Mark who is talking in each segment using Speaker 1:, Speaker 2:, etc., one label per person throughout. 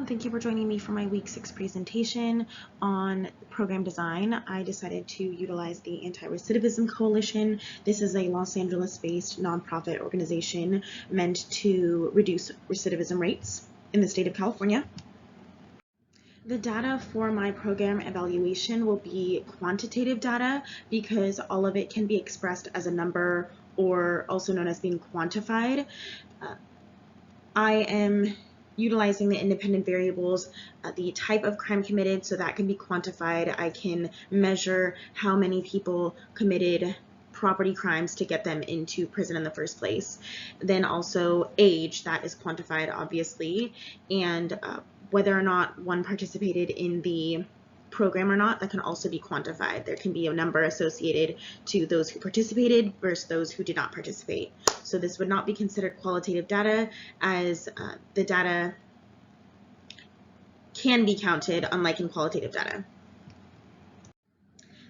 Speaker 1: Thank you for joining me for my week 6 presentation on program design. I decided to utilize the Anti-Recidivism Coalition. This is a Los Angeles-based nonprofit organization meant to reduce recidivism rates in the state of California. The data for my program evaluation will be quantitative data because all of it can be expressed as a number or also known as being quantified. I am utilizing the independent variables, the type of crime committed, so that can be quantified. I can measure how many people committed property crimes to get them into prison in the first place. Then also age, that is quantified obviously, and whether or not one participated in the program or not, that can also be quantified. There can be a number associated to those who participated versus those who did not participate. So this would not be considered qualitative data, as the data can be counted, unlike in qualitative data.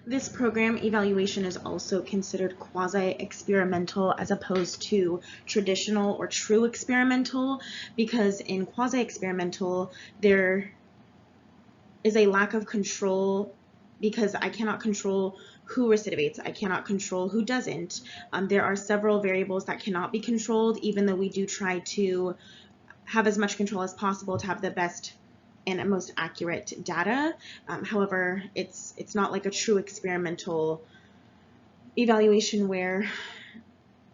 Speaker 1: This program evaluation is also considered quasi-experimental as opposed to traditional or true experimental, because in quasi-experimental there is a lack of control because I cannot control who recidivates. I cannot control who doesn't. There are several variables that cannot be controlled, even though we do try to have as much control as possible to have the best and most accurate data. However, it's not like a true experimental evaluation where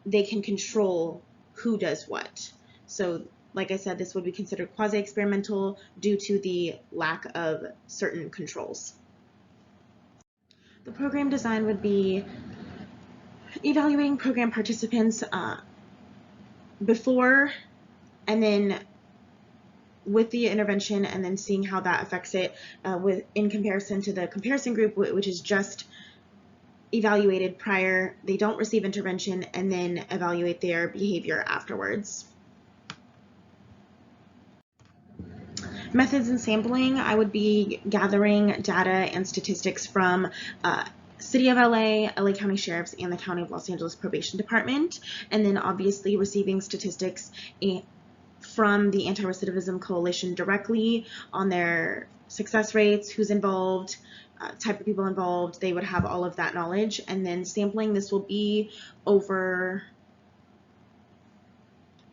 Speaker 1: they can control who does what. So like I said, this would be considered quasi-experimental due to the lack of certain controls. The program design would be evaluating program participants before and then with the intervention, and then seeing how that affects it in comparison to the comparison group, which is just evaluated prior, they don't receive intervention, and then evaluate their behavior afterwards. Methods and sampling, I would be gathering data and statistics from City of LA County Sheriffs, and the County of Los Angeles Probation Department, and then obviously receiving statistics from the Anti-Recidivism Coalition directly on their success rates, who's involved, type of people involved. They would have all of that knowledge, and then sampling. This will be over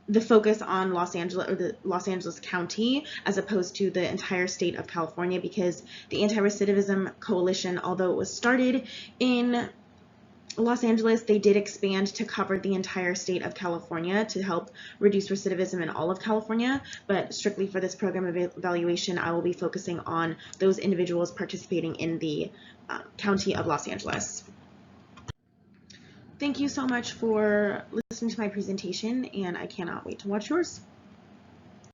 Speaker 1: the focus on Los Angeles, or the Los Angeles County, as opposed to the entire state of California, because the Anti-Recidivism Coalition, although it was started in Los Angeles, they did expand to cover the entire state of California to help reduce recidivism in all of California. But strictly for this program evaluation, I will be focusing on those individuals participating in the County of Los Angeles. Thank you so much for listening to my presentation, and I cannot wait to watch yours.